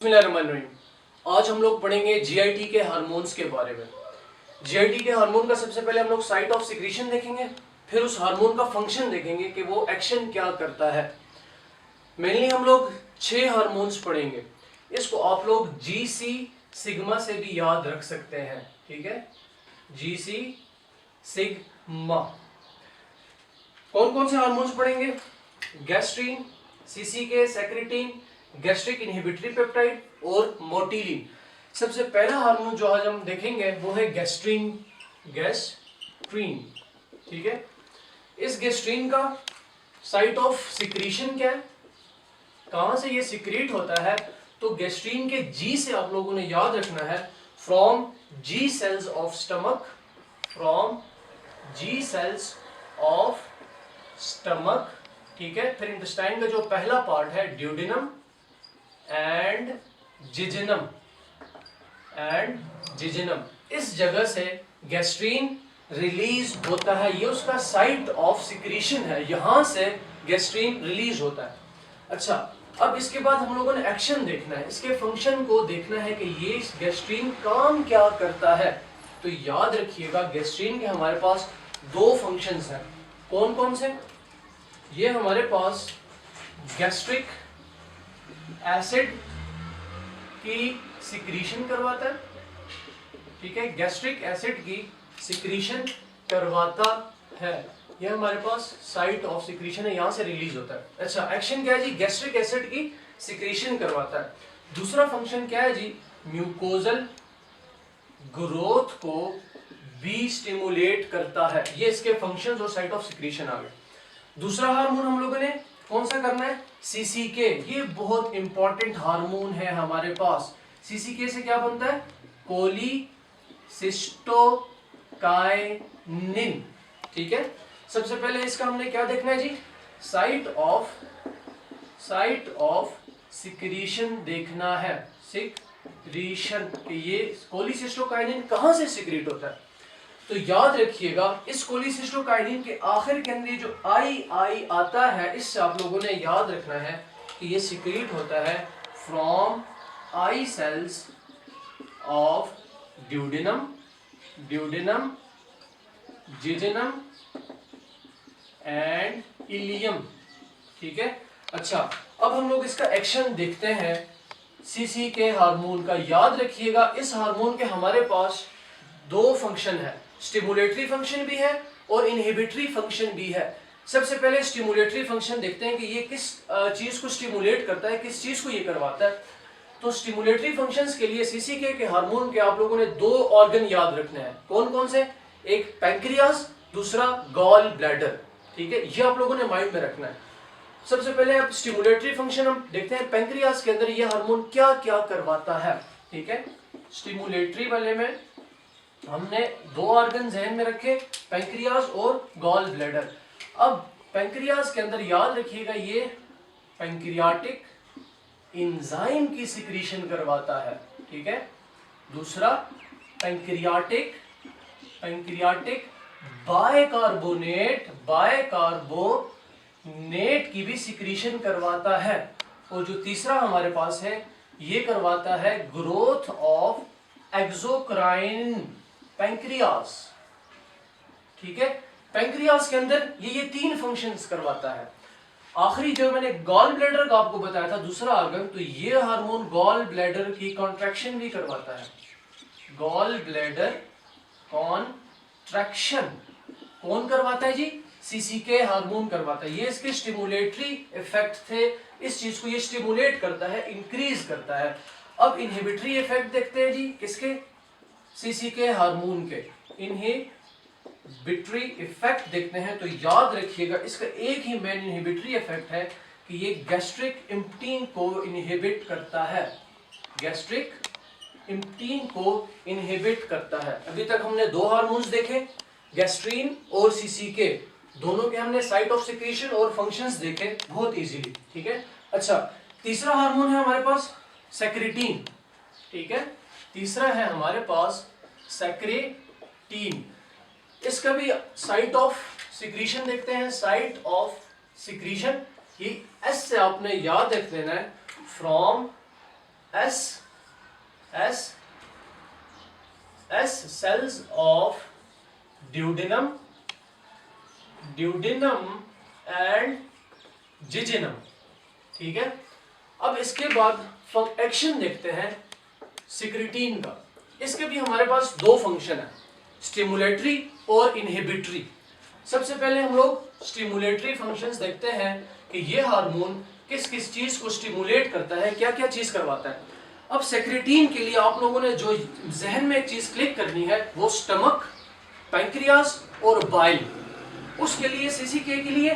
बिस्मिल्लाहिर्रहमानिर्रहीम। आज हम लोग पढ़ेंगे जीआईटी के हार्मोन्स के बारे में। जीआईटी के हार्मोन का सबसे पहले हम लोग साइट ऑफ सिक्रीशन देखेंगे, फिर उस हार्मोन का फंक्शन देखेंगे कि वो एक्शन क्या करता है। मेनली हम लोग 6 हार्मोन्स पढ़ेंगे। इसको आप लोग जीसी सिग्मा से भी याद रख सकते हैं, ठीक है। GC sigma. कौन कौन से हार्मोन्स पढ़ेंगे? Gastrin, सीसीके, secretin, gastric inhibitory peptide और मोटिलिन। सबसे पहला हार्मोन जो आज हम देखेंगे वो है गैस्ट्रीन। ठीक है। इस गैस्ट्रीन का साइट ऑफ सिक्रीशन क्या है, कहां से ये सिक्रीट होता है? तो गैस्ट्रीन के जी से आप लोगों ने याद रखना है, from G cells of stomach, from G cells of stomach, ठीक है। फिर इंटेस्टाइन का जो पहला पार्ट है ड्यूडेनम एंड जिजेनम, इस जगह से गैस्ट्रीन रिलीज होता है। ये उसका साइट ऑफ सिक्रीशन है, यहां से गैस्ट्रीन रिलीज होता है। अच्छा, अब इसके बाद हम लोगों ने एक्शन देखना है, इसके फंक्शन को देखना है कि ये गैस्ट्रीन काम क्या करता है। तो याद रखिएगा गैस्ट्रीन के हमारे पास 2 फंक्शंस हैं। कौन कौन से? ये हमारे पास गैस्ट्रिक एसिड की सिक्रीशन करवाता है, ठीक है। गैस्ट्रिक एसिड की सिक्रीशन करवाता है, ये हमारे पास साइट ऑफ सिक्रीशन है, यहां से रिलीज होता है। अच्छा, एक्शन क्या है जी? गैस्ट्रिक एसिड की सिक्रीशन करवाता है। दूसरा फंक्शन क्या है जी? म्यूकोजल ग्रोथ को भी स्टिमुलेट करता है। ये इसके फंक्शंस और साइट ऑफ सिक्रीशन आ गए। दूसरा हार्मोन हम लोगों ने कौन सा करना है? सीसीके। ये बहुत इंपॉर्टेंट हार्मोन है हमारे पास। सीसीके से क्या बनता है? कोलिसिस्टोकाइनिन, ठीक है। सबसे पहले इसका हमने क्या देखना है जी? साइट ऑफ सिक्रीशन देखना है। सिक्रीशन, ये कोलिसिस्टोकाइनिन कहां से सिक्रीट होता है? तो याद रखिएगा इस कोलिसिस्टोकाइनिन के आखिर के अंदर जो आई आता है, इससे आप लोगों ने याद रखना है कि ये सिक्रीट होता है from I cells of duodenum, jejunum and ileum, ठीक है। अच्छा, अब हम लोग इसका एक्शन देखते हैं सीसी के हार्मोन का। याद रखिएगा इस हार्मोन के हमारे पास 2 फंक्शन है, स्टिमुलेटरी फंक्शन भी है और इनहिबिटरी फंक्शन भी है। सबसे पहले स्टिमुलेटरी फंक्शन देखते हैं कि ये किस चीज को स्टिमुलेट करता है, किस चीज को ये करवाता है। तो स्टिमुलेटरी फंक्शंस के लिए सीसीके के हार्मोन के आप लोगों ने 2 ऑर्गन याद रखने हैं। कौन कौन से? एक पैंक्रियास, दूसरा गॉल ब्लैडर, ठीक है। ये आप लोगों ने माइंड में रखना है। सबसे पहले अब स्टिमुलेटरी फंक्शन हम देखते हैं, पैंक्रियास के अंदर ये हार्मोन क्या क्या करवाता है, ठीक है। स्टिमुलेटरी वाले में हमने 2 ऑर्गन जहन में रखे, पैंक्रियास और गॉल ब्लैडर। अब पैंक्रियास के अंदर याद रखिएगा ये पैंक्रियाटिक एंजाइम की सिक्रीशन करवाता है, ठीक है। दूसरा पैंक्रियाटिक बायकार्बोनेट की भी सिक्रीशन करवाता है। और जो तीसरा हमारे पास है ये करवाता है ग्रोथ ऑफ एक्सोक्राइन पैंक्रियास, ठीक है। पैंक्रियास के अंदर ये 3 फंक्शंस करवाता है। आखिरी जो मैंने गॉल ब्लैडर का आपको बताया था दूसरा ऑर्गन, तो ये हार्मोन गॉल ब्लैडर की कॉन्ट्रैक्शन भी करवाता है। गॉल ब्लैडर कॉन्ट्रैक्शन कौन करवाता है जी? सीसीके हार्मोन करवाता है। ये इसके स्टिमुलेटरी इफेक्ट थे, इस चीज को ये स्टिमुलेट करता है, इंक्रीज करता है। अब इनहिबिटरी इफेक्ट देखते हैं जी, किसके? सीसीके हार्मोन के इनहिबिटरी इफेक्ट देखते हैं। तो याद रखिएगा इसका एक ही मेन इनहिबिटरी इफेक्ट है कि ये गैस्ट्रिक इम्पटीन को इनहिबिट करता है, गैस्ट्रिक इम्पटीन को इनहिबिट करता है। अभी तक हमने 2 हार्मोन्स देखे, गैस्ट्रीन और सीसीके, दोनों के हमने साइट ऑफ सिक्रीशन और फंक्शंस देखे बहुत इजीली, ठीक है। अच्छा, तीसरा हार्मोन है हमारे पास सेक्रेटिन, ठीक है। तीसरा है हमारे पास सेक्रेटिन। इसका भी साइट ऑफ सिक्रीशन देखते हैं। साइट ऑफ सिक्रीशन ये एस से आपने याद रख लेना है, from S S S cells of duodenum and jejunum. ठीक है, अब इसके बाद एक्शन देखते हैं सिक्रिटीन का। इसके भी हमारे पास दो फंक्शन है, स्टिमुलेटरी और इनहिबिटरी। सबसे पहले हम लोग स्टिमुलेटरी फंक्शंस देखते हैं कि ये हार्मोन किस किस चीज को स्टिमुलेट करता है, क्या क्या चीज करवाता है। अब सेक्रेटीन के लिए आप लोगों ने जो जहन में एक चीज क्लिक करनी है वो स्टमक, पैंक्रियाज और बाइल। उसके लिए सीसीके के लिए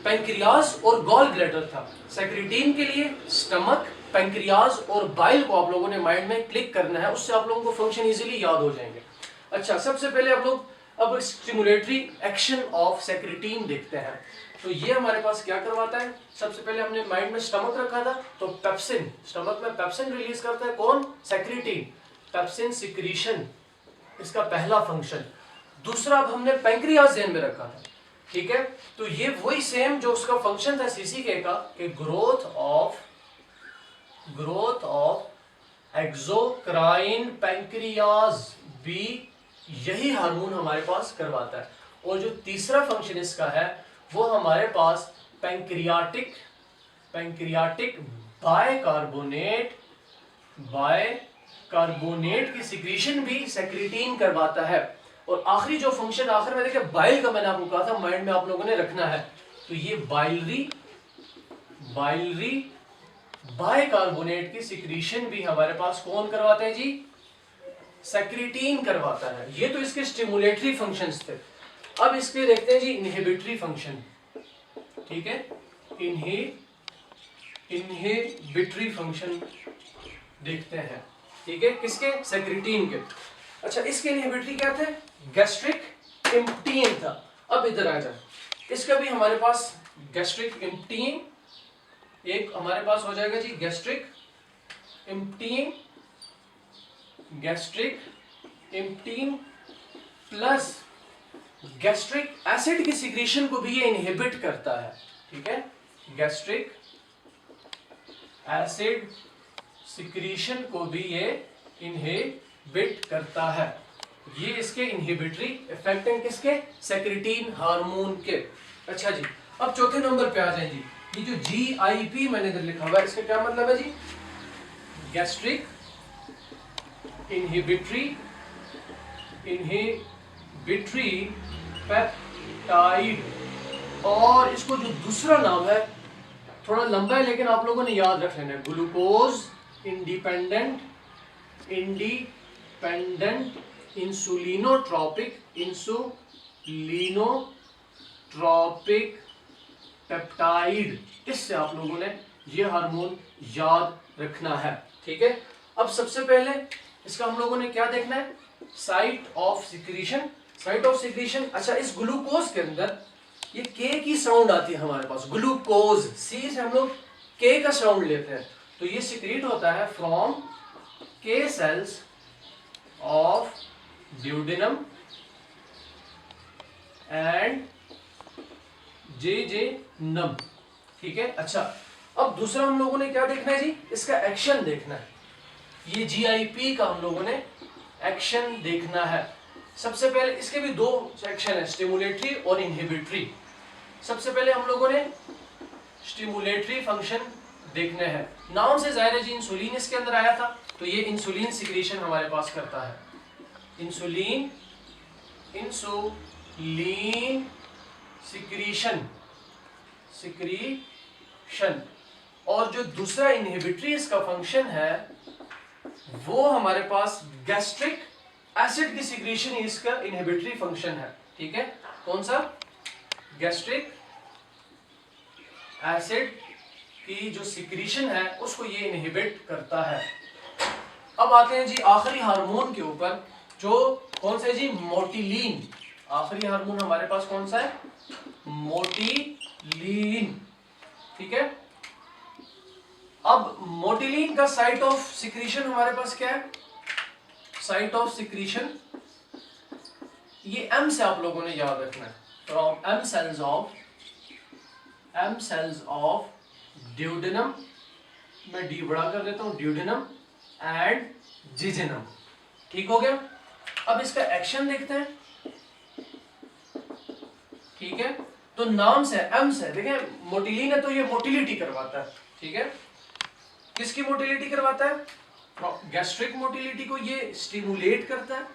पैंक्रियाज और गॉल ब्लैडर था, सेक्रेटीन के लिए स्टमक, पैंक्रियाज और बाइल को आप लोगों ने माइंड में क्लिक करना है, उससे आप लोगों को फंक्शन इजीली याद हो जाएंगे। अच्छा, सबसे पहले आप लोग अब स्टिमुलेटरी एक्शन ऑफ सेक्रेटीन देखते हैं। तो ये हमारे पास क्या करवाता है, सबसे पहले हमने माइंड में स्टमक रखा था, तो पेप्सिन, स्टमक में पेप्सिन रिलीज करता है, कौन, सेक्रेटीन, पेप्सिन सिक्रीशन, इसका पहला फंक्शन। दूसरा अब हमने पैंक्रियाज ध्यान में रखा था। ठीक है, तो ये वही सेम जो उसका फंक्शन था सीसीके का, कि ग्रोथ ऑफ एक्सोक्राइन पैंक्रियाज भी यही हार्मोन हमारे पास करवाता है। और जो तीसरा फंक्शन इसका है वो हमारे पास पैंक्रियाटिक बायकार्बोनेट की सिक्रीशन भी सेक्रेटीन करवाता है। और आखिरी जो फंक्शन आखिर में देखिए बाइल का, मैंने आपको कहा था माइंड में आप लोगों ने रखना है, तो ये बाइलरी बायकार्बोनेट की सिक्रीशन भी हमारे पास कौन करवाता है जी, सेक्रेटीन करवाता है। ये तो इसके स्टिमुलेटरी फंक्शंस थे। अब इसके देखते हैं जी इनहिबिटरी फंक्शन। ठीक है, इनहिबिटरी फंक्शन देखते हैं। ठीक है, किसके, सेक्रेटीन के। अच्छा, इसके इनहिबिटरी क्या थे, गैस्ट्रिक इम्पटीन था। अब इधर आ जाए, इसका भी हमारे पास गैस्ट्रिक इम्पटीन, एक हमारे पास हो जाएगा जी गैस्ट्रिक इम्पटीन प्लस गैस्ट्रिक एसिड की सिक्रीशन को भी ये इनहिबिट करता है। ठीक है, गैस्ट्रिक एसिड सिक्रीशन को भी ये इनहिबिट करता है। ये इसके इनहिबिटरी इफेक्ट हैं, किसके, सेक्रेटीन हार्मोन के। अच्छा जी, अब चौथे नंबर पे आ जाए जी। ये जो GIP मैंने इधर लिखा हुआ है, इसका क्या मतलब है जी, गैस्ट्रिक इनहिबिटरी पेप्टाइड। और इसको जो दूसरा नाम है थोड़ा लंबा है लेकिन आप लोगों ने याद रख लेना है, ग्लूकोज इंडिपेंडेंट इंसुलिनोट्रॉपिक पेप्टाइड। इससे आप लोगों ने ये हार्मोन याद रखना है। ठीक है, अब सबसे पहले इसका हम लोगों ने क्या देखना है, साइट ऑफ सिक्रीशन। अच्छा, इस ग्लूकोज के अंदर ये के की साउंड आती है हमारे पास, ग्लूकोज, सी से हम लोग के का साउंड लेते हैं, तो ये सिक्रीट होता है from K cells of duodenum and jejunum. ठीक है, अच्छा, अब दूसरा हम लोगों ने क्या देखना है जी, इसका एक्शन देखना है। ये GIP का हम लोगों ने एक्शन देखना है। सबसे पहले इसके भी दो सेक्शन है, स्टिमुलेटरी और इनहिबिटरी। सबसे पहले हम लोगों ने स्टिमुलेटरी फंक्शन देखने हैं। नाम से जाहिर है जी इंसुलिन इसके अंदर आया था, तो ये इंसुलिन सिक्रीशन हमारे पास करता है, इंसुलिन सिक्रीशन। और जो दूसरा इनहिबिटरी इसका फंक्शन है वो हमारे पास गैस्ट्रिक एसिड की सिक्रीशन ही इसका इनहिबिटरी फंक्शन है। ठीक है, कौन सा, गैस्ट्रिक एसिड की जो सिक्रीशन है उसको ये इनहिबिट करता है। अब आते हैं जी आखिरी हार्मोन के ऊपर, जो कौन सा है जी, मोटिलीन। आखिरी हार्मोन हमारे पास कौन सा है, मोटिलीन। ठीक है, अब मोटिलीन का साइट ऑफ सिक्रीशन हमारे पास क्या है, साइट ऑफ सिक्रीशन ये M से आप लोगों ने याद रखना है, from M cells of duodenum मैं डी बड़ा कर देता हूं, ड्यूडेनम एंड जिजेनम। ठीक हो गया। अब इसका एक्शन देखते हैं। ठीक है, तो नाम से एम से देखें, मोटिलिन है तो ये मोटिलिटी करवाता है। ठीक है, किसकी मोटिलिटी करवाता है? गैस्ट्रिक मोटिलिटी को ये स्टिमुलेट करता है,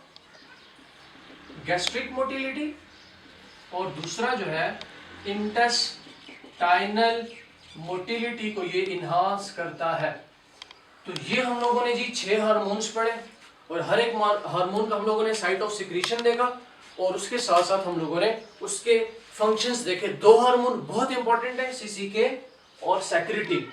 गैस्ट्रिक मोटिलिटी। और दूसरा जो है इंटेस्टाइनल मोटिलिटी को ये इन्हांस करता है। तो ये हम लोगों ने जी 6 हार्मोन्स पढ़े और हर एक हार्मोन का हम लोगों ने साइट ऑफ सिक्रीशन देखा और उसके साथ साथ हम लोगों ने उसके फंक्शंस देखे। 2 हार्मोन बहुत इंपॉर्टेंट है, सीसीके और सेक्रेटिन।